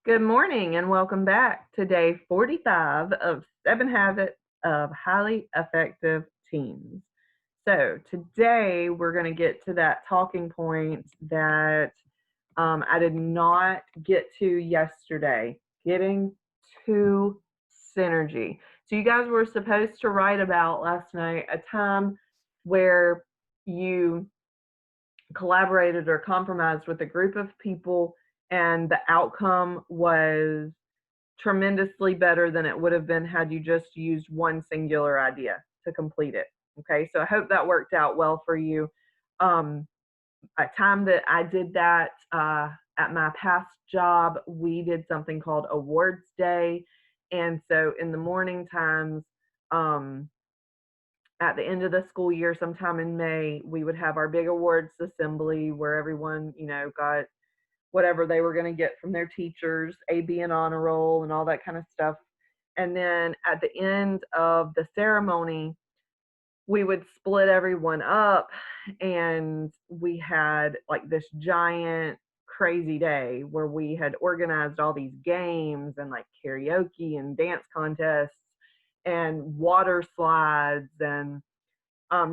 Good morning and welcome back to day 45 of 7 Habits of Highly Effective Teens. So, today we're going to get to that talking point that I did not get to yesterday, getting to synergy. So, you guys were supposed to write about last night a time where you collaborated or compromised with a group of people and the outcome was tremendously better than it would have been had you just used one singular idea to complete it. Okay, so I hope that worked out well for you. Um, a time that I did that at my past job, we did something called Awards Day. And so in the morning times, um, at the end of the school year, sometime in May, we would have our big awards assembly where everyone, got whatever they were going to get from their teachers, A, B, and honor roll, and all that kind of stuff. And then at the end of the ceremony, we would split everyone up, and we had like this giant, crazy day where we had organized all these games and like karaoke and dance contests and water slides and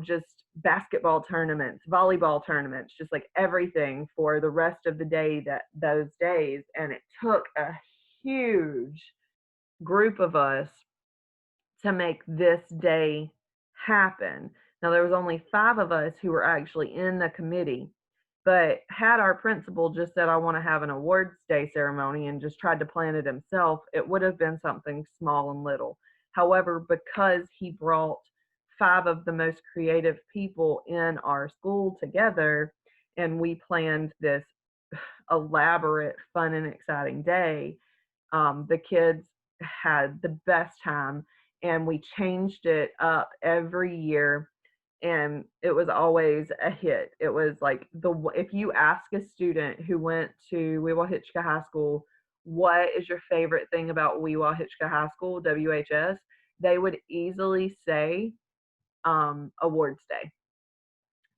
just basketball tournaments, volleyball tournaments, just like everything for the rest of the day those days. And it took a huge group of us to make this day happen. Now there was only 5 of us who were actually in the committee, but had our principal just said, I want to have an awards day ceremony and just tried to plan it himself, it would have been something small and little. However, because he brought 5 of the most creative people in our school together and we planned this elaborate, fun, and exciting day, the kids had the best time, and we changed it up every year, and it was always a hit. It was like if you ask a student who went to Weewah-Hitchcock High School, what is your favorite thing about Weewah-Hitchcock High School, WHS, they would easily say awards day,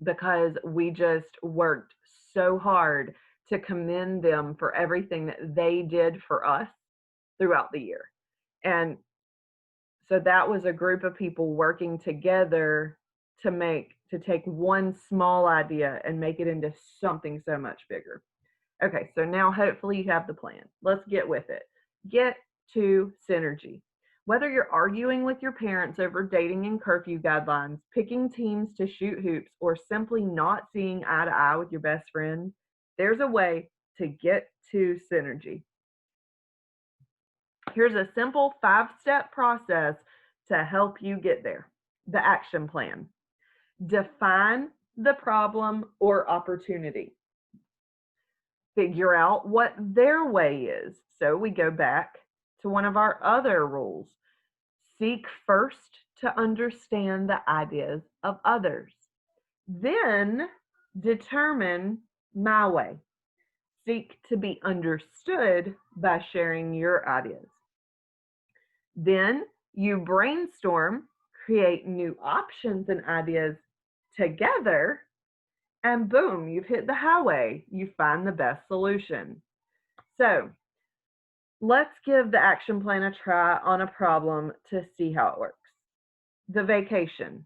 because we just worked so hard to commend them for everything that they did for us throughout the year. And so that was a group of people working together to take one small idea and make it into something so much bigger. Okay, so now hopefully you have the plan. Let's get with it. Get to synergy. Whether you're arguing with your parents over dating and curfew guidelines, picking teams to shoot hoops, or simply not seeing eye to eye with your best friend, there's a way to get to synergy. Here's a simple 5-step process to help you get there. The action plan. Define the problem or opportunity. Figure out what their way is. So we go back to one of our other rules. Seek first to understand the ideas of others. Then determine my way. Seek to be understood by sharing your ideas. Then you brainstorm, create new options and ideas together, and boom, you've hit the highway. You find the best solution. So let's give the action plan a try on a problem to see how it works. The vacation.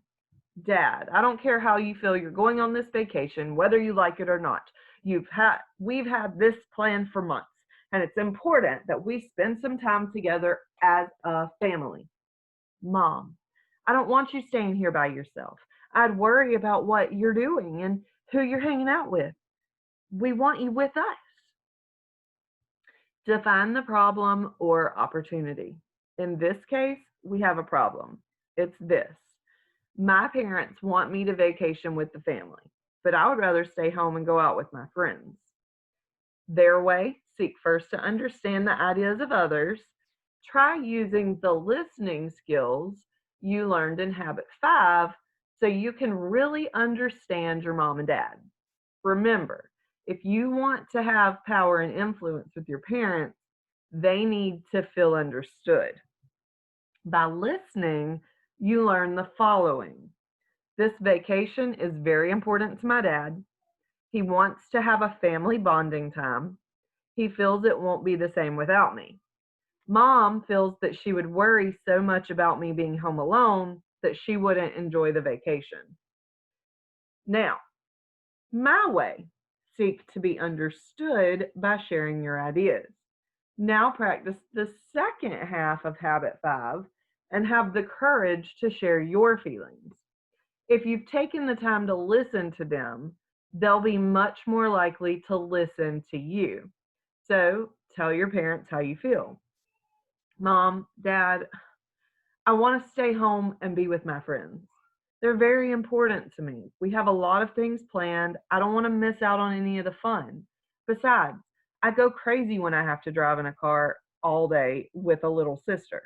Dad, I don't care how you feel, you're going on this vacation, whether you like it or not. We've had this plan for months, and it's important that we spend some time together as a family. Mom, I don't want you staying here by yourself. I'd worry about what you're doing and who you're hanging out with. We want you with us. Define the problem or opportunity. In this case, we have a problem. It's this. My parents want me to vacation with the family, but I would rather stay home and go out with my friends. Their way, seek first to understand the ideas of others. Try using the listening skills you learned in Habit 5 so you can really understand your mom and dad. Remember, if you want to have power and influence with your parents, they need to feel understood. By listening, you learn the following. This vacation is very important to my dad. He wants to have a family bonding time. He feels it won't be the same without me. Mom feels that she would worry so much about me being home alone that she wouldn't enjoy the vacation. Now, my way, seek to be understood by sharing your ideas. Now practice the second half of habit 5 and have the courage to share your feelings. If you've taken the time to listen to them, they'll be much more likely to listen to you. So tell your parents how you feel. Mom, Dad, I want to stay home and be with my friends. They're very important to me. We have a lot of things planned. I don't want to miss out on any of the fun. Besides, I go crazy when I have to drive in a car all day with a little sister.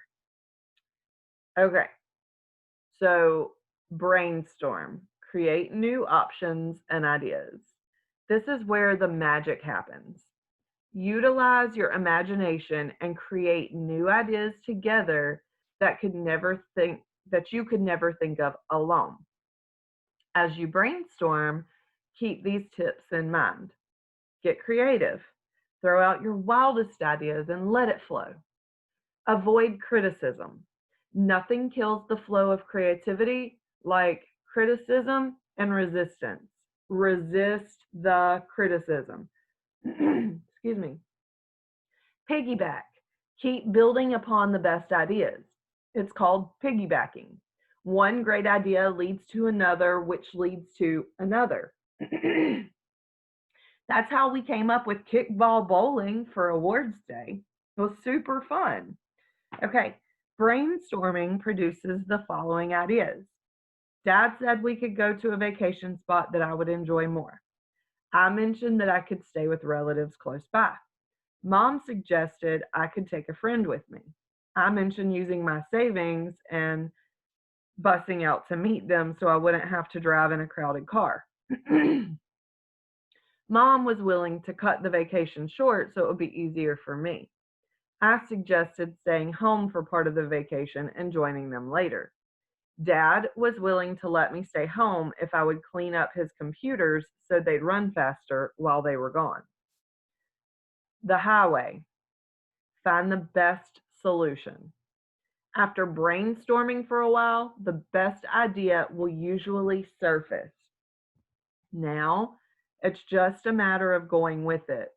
Okay, so brainstorm, create new options and ideas. This is where the magic happens. Utilize your imagination and create new ideas together that you could never think of alone. As you brainstorm, keep these tips in mind. Get creative. Throw out your wildest ideas and let it flow. Avoid criticism. Nothing kills the flow of creativity like criticism and resistance. Resist the criticism. Excuse me. Piggyback. Keep building upon the best ideas. It's called piggybacking. One great idea leads to another, which leads to another. That's how we came up with kickball bowling for awards day. It was super fun. Okay, brainstorming produces the following ideas. Dad said we could go to a vacation spot that I would enjoy more. I mentioned that I could stay with relatives close by. Mom suggested I could take a friend with me. I mentioned using my savings and busing out to meet them so I wouldn't have to drive in a crowded car. Mom was willing to cut the vacation short so it would be easier for me. I suggested staying home for part of the vacation and joining them later. Dad was willing to let me stay home if I would clean up his computers so they'd run faster while they were gone. The highway. Find the best solution. After brainstorming for a while, the best idea will usually surface. Now, it's just a matter of going with it.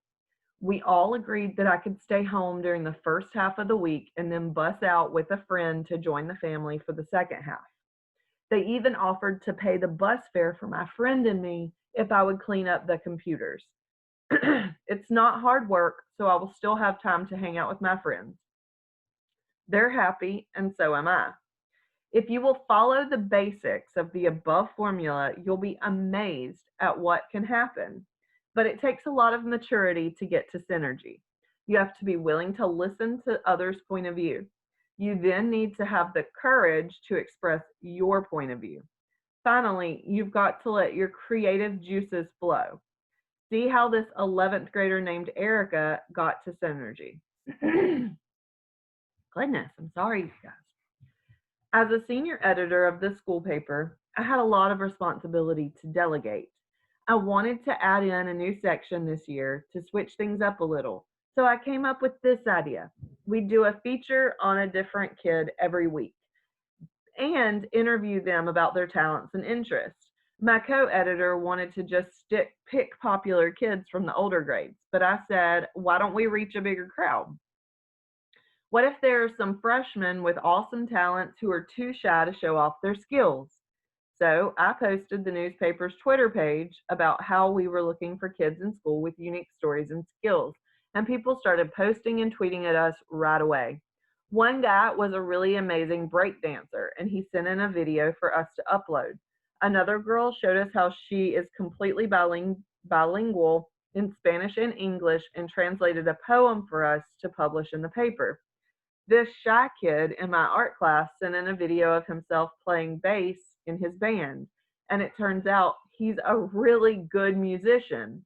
We all agreed that I could stay home during the first half of the week and then bus out with a friend to join the family for the second half. They even offered to pay the bus fare for my friend and me if I would clean up the computers. It's not hard work, so I will still have time to hang out with my friends. They're happy, and so am I. If you will follow the basics of the above formula, you'll be amazed at what can happen. But it takes a lot of maturity to get to synergy. You have to be willing to listen to others' point of view. You then need to have the courage to express your point of view. Finally, you've got to let your creative juices flow. See how this 11th grader named Erica got to synergy. Goodness, I'm sorry, you guys. As a senior editor of this school paper, I had a lot of responsibility to delegate. I wanted to add in a new section this year to switch things up a little, so I came up with this idea. We do a feature on a different kid every week and interview them about their talents and interests. My co-editor wanted to just pick popular kids from the older grades, but I said, why don't we reach a bigger crowd? What if there are some freshmen with awesome talents who are too shy to show off their skills? So I posted the newspaper's Twitter page about how we were looking for kids in school with unique stories and skills, and people started posting and tweeting at us right away. One guy was a really amazing break dancer, and he sent in a video for us to upload. Another girl showed us how she is completely bilingual in Spanish and English and translated a poem for us to publish in the paper. This shy kid in my art class sent in a video of himself playing bass in his band, and it turns out he's a really good musician.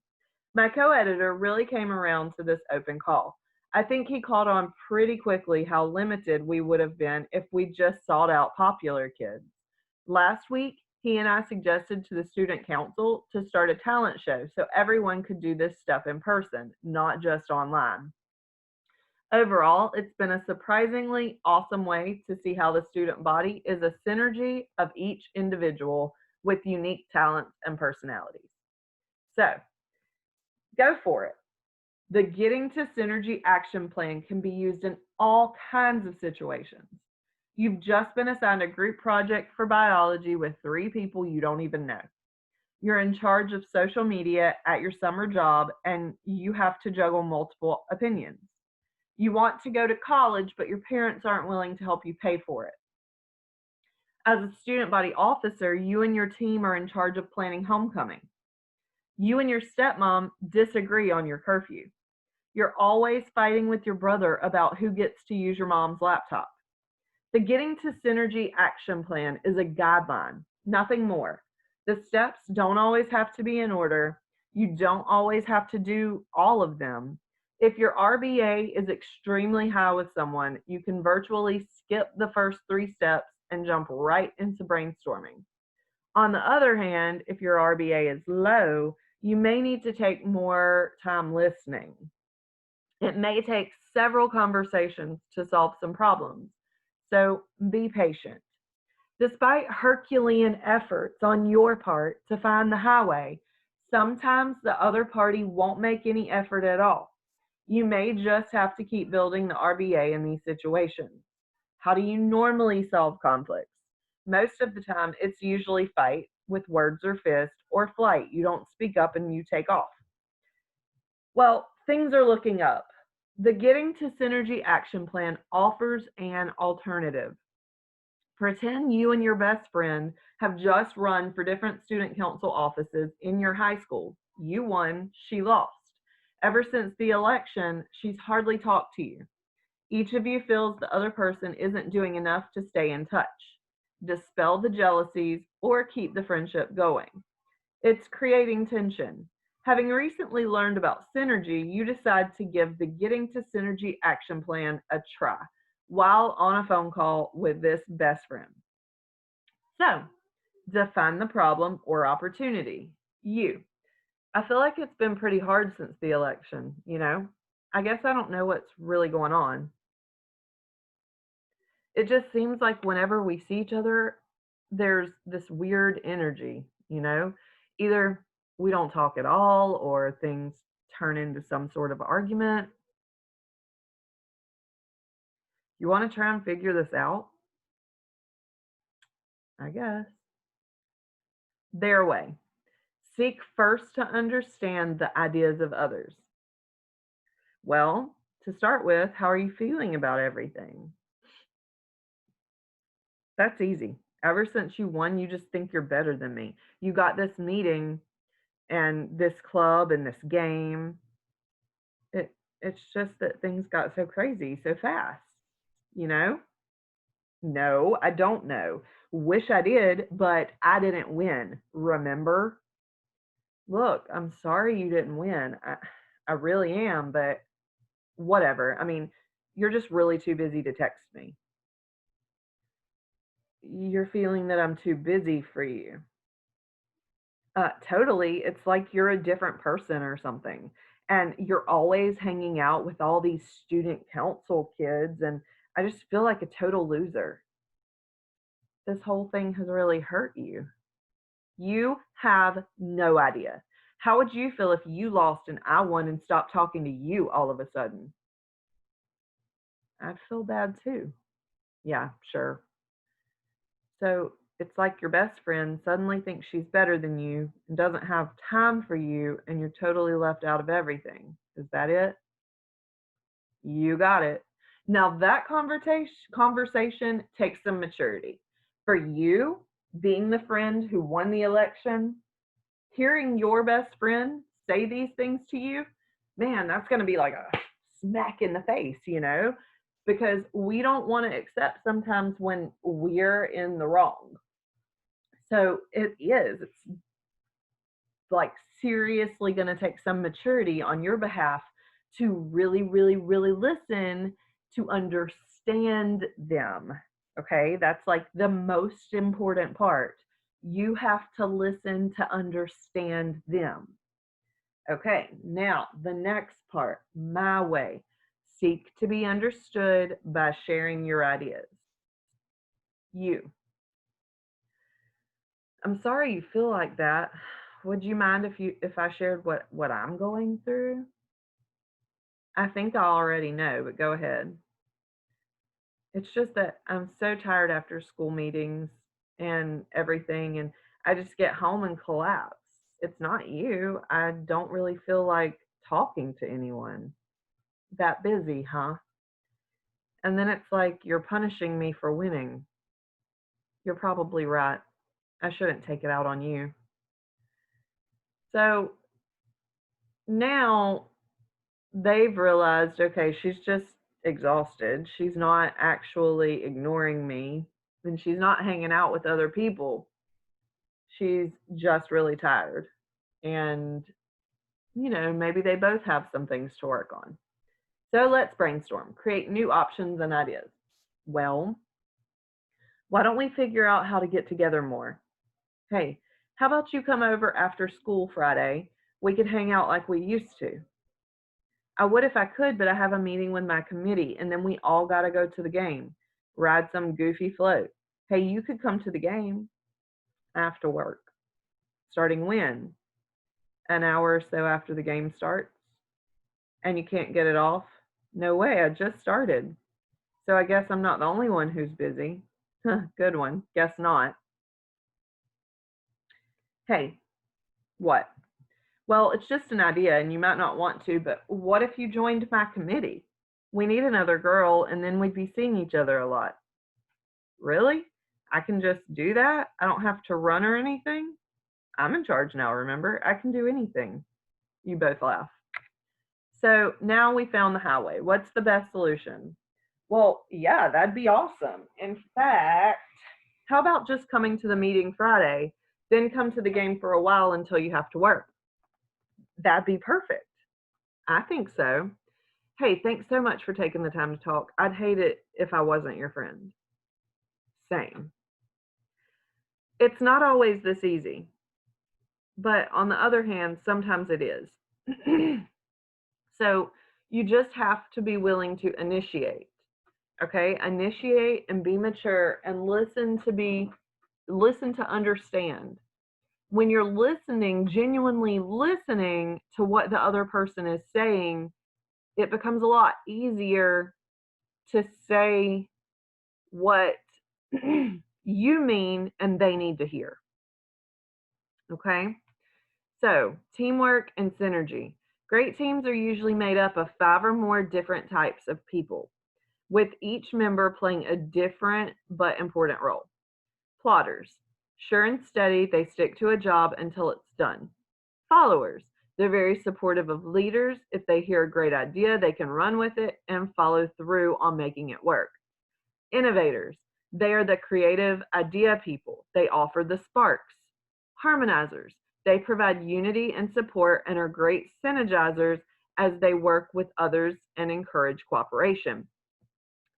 My co-editor really came around to this open call. I think he caught on pretty quickly how limited we would have been if we just sought out popular kids. Last week, he and I suggested to the student council to start a talent show so everyone could do this stuff in person, not just online. Overall, it's been a surprisingly awesome way to see how the student body is a synergy of each individual with unique talents and personalities. So, go for it. The Getting to Synergy action plan can be used in all kinds of situations. You've just been assigned a group project for biology with 3 people you don't even know. You're in charge of social media at your summer job and you have to juggle multiple opinions. You want to go to college, but your parents aren't willing to help you pay for it. As a student body officer, you and your team are in charge of planning homecoming. You and your stepmom disagree on your curfew. You're always fighting with your brother about who gets to use your mom's laptop. The Getting to Synergy action plan is a guideline, nothing more. The steps don't always have to be in order. You don't always have to do all of them. If your RBA is extremely high with someone, you can virtually skip the first 3 steps and jump right into brainstorming. On the other hand, if your RBA is low, you may need to take more time listening. It may take several conversations to solve some problems, so be patient. Despite Herculean efforts on your part to find the highway, sometimes the other party won't make any effort at all. You may just have to keep building the RBA in these situations. How do you normally solve conflicts? Most of the time, it's usually fight with words or fist, or flight. You don't speak up and you take off. Well, things are looking up. The Getting to Synergy action plan offers an alternative. Pretend you and your best friend have just run for different student council offices in your high school. You won, she lost. Ever since the election, she's hardly talked to you. Each of you feels the other person isn't doing enough to stay in touch. Dispel the jealousies or keep the friendship going. It's creating tension. Having recently learned about synergy, you decide to give the Getting to Synergy action plan a try while on a phone call with this best friend. So, define the problem or opportunity. You. I feel like it's been pretty hard since the election, you know? I guess I don't know what's really going on. It just seems like whenever we see each other, there's this weird energy, you know? Either we don't talk at all or things turn into some sort of argument. You want to try and figure this out? I guess. Their way. Seek first to understand the ideas of others. Well, to start with, how are you feeling about everything? That's easy. Ever since you won, you just think you're better than me. You got this meeting and this club and this game. It's just that things got so crazy so fast, you know? No, I don't know. Wish I did, but I didn't win. Remember? Look, I'm sorry you didn't win. I really am, but whatever. I mean, you're just really too busy to text me. You're feeling that I'm too busy for you. Totally. It's like you're a different person or something. And you're always hanging out with all these student council kids. And I just feel like a total loser. This whole thing has really hurt you. You have no idea. How would you feel if you lost and I won and stopped talking to you all of a sudden? I'd feel bad too. Yeah, sure. So it's like your best friend suddenly thinks she's better than you and doesn't have time for you, and you're totally left out of everything. Is that it? You got it. Now that conversation takes some maturity. For you, being the friend who won the election, hearing your best friend say these things to you, man, that's going to be like a smack in the face, you know, because we don't want to accept sometimes when we're in the wrong. So it's like seriously going to take some maturity on your behalf to really, really, really listen to understand them. Okay. That's like the most important part. You have to listen to understand them. Okay, now the next part, my way. Seek to be understood by sharing your ideas. You. I'm sorry you feel like that. Would you mind if I shared what I'm going through? I think I already know, but go ahead. It's just that I'm so tired after school meetings and everything, and I just get home and collapse. It's not you. I don't really feel like talking to anyone. That busy, huh? And then it's like you're punishing me for winning. You're probably right. I shouldn't take it out on you. So now they've realized, okay, she's just exhausted. She's not actually ignoring me, and she's not hanging out with other people. She's just really tired. And, maybe they both have some things to work on. So let's brainstorm, create new options and ideas. Well, why don't we figure out how to get together more? Hey, how about you come over after school Friday? We could hang out like we used to. I would if I could, but I have a meeting with my committee, and then we all got to go to the game, ride some goofy float. Hey, you could come to the game after work. Starting when? An hour or so after the game starts? And you can't get it off? No way, I just started. So I guess I'm not the only one who's busy. Good one. Guess not. Hey, what? Well, it's just an idea and you might not want to, but what if you joined my committee? We need another girl and then we'd be seeing each other a lot. Really? I can just do that? I don't have to run or anything? I'm in charge now, remember? I can do anything. You both laugh. So now we found the highway. What's the best solution? Well, yeah, that'd be awesome. In fact, how about just coming to the meeting Friday, then come to the game for a while until you have to work? That'd be perfect. I think so. Hey, thanks so much for taking the time to talk. I'd hate it if I wasn't your friend. Same. It's not always this easy, but on the other hand, sometimes it is. So you just have to be willing to initiate. Okay? Initiate and be mature and listen to understand. When you're listening, genuinely listening to what the other person is saying, it becomes a lot easier to say what you mean and they need to hear. Okay? So, teamwork and synergy. Great teams are usually made up of 5 or more different types of people, with each member playing a different but important role. Plotters. Sure and steady, they stick to a job until it's done. Followers. They're very supportive of leaders. If they hear a great idea, they can run with it and follow through on making it work. Innovators. They are the creative idea people. They offer the sparks. Harmonizers. They provide unity and support and are great synergizers as they work with others and encourage cooperation.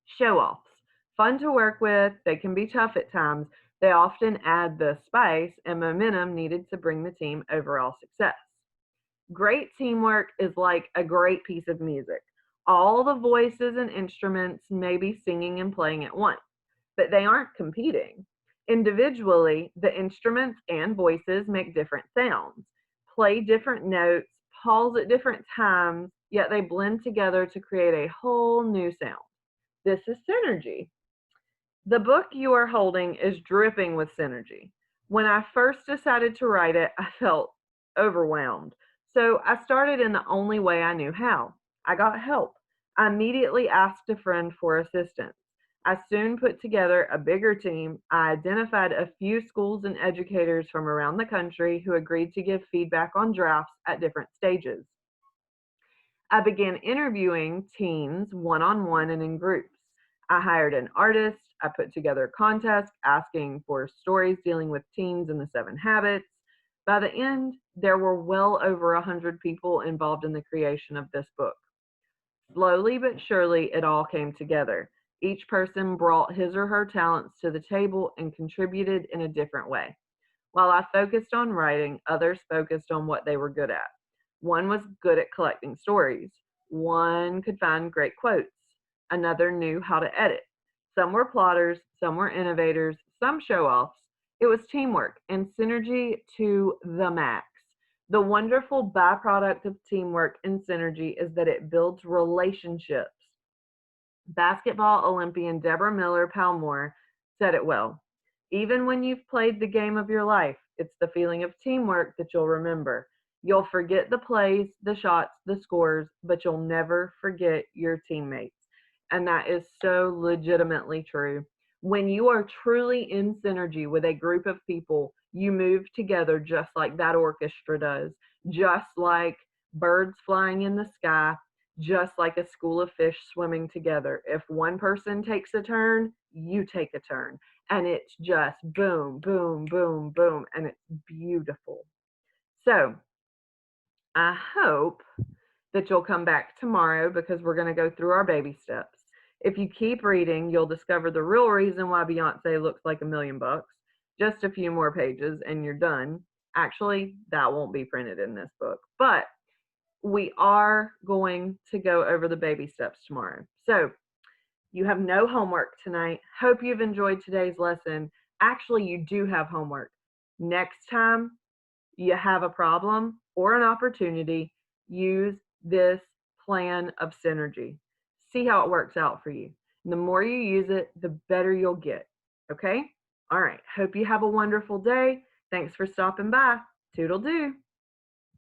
Show offs. Fun to work with, they can be tough at times. They often add the spice and momentum needed to bring the team overall success. Great teamwork is like a great piece of music. All the voices and instruments may be singing and playing at once, but they aren't competing. Individually, the instruments and voices make different sounds, play different notes, pause at different times, yet they blend together to create a whole new sound. This is synergy. The book you are holding is dripping with synergy. When I first decided to write it, I felt overwhelmed. So I started in the only way I knew how. I got help. I immediately asked a friend for assistance. I soon put together a bigger team. I identified a few schools and educators from around the country who agreed to give feedback on drafts at different stages. I began interviewing teens one on one and in groups. I hired an artist. I put together contests asking for stories dealing with teens and the 7 habits. By the end, there were well over 100 people involved in the creation of this book. Slowly but surely, it all came together. Each person brought his or her talents to the table and contributed in a different way. While I focused on writing, others focused on what they were good at. One was good at collecting stories. One could find great quotes. Another knew how to edit. Some were plotters, some were innovators, some show offs. It was teamwork and synergy to the max. The wonderful byproduct of teamwork and synergy is that it builds relationships. Basketball Olympian Deborah Miller Palmore said it well. Even when you've played the game of your life, it's the feeling of teamwork that you'll remember. You'll forget the plays, the shots, the scores, but you'll never forget your teammates. And that is so legitimately true. When you are truly in synergy with a group of people, you move together just like that orchestra does, just like birds flying in the sky, just like a school of fish swimming together. If one person takes a turn, you take a turn. And it's just boom, boom, boom, boom. And it's beautiful. So I hope that you'll come back tomorrow because we're going to go through our baby steps. If you keep reading, you'll discover the real reason why Beyonce looks like $1,000,000. Just a few more pages and you're done. Actually, that won't be printed in this book, but we are going to go over the baby steps tomorrow. So you have no homework tonight. Hope you've enjoyed today's lesson. Actually, you do have homework. Next time you have a problem or an opportunity, use this plan of synergy. See how it works out for you. And the more you use it, the better you'll get. Okay? All right. Hope you have a wonderful day. Thanks for stopping by. Toodle-doo.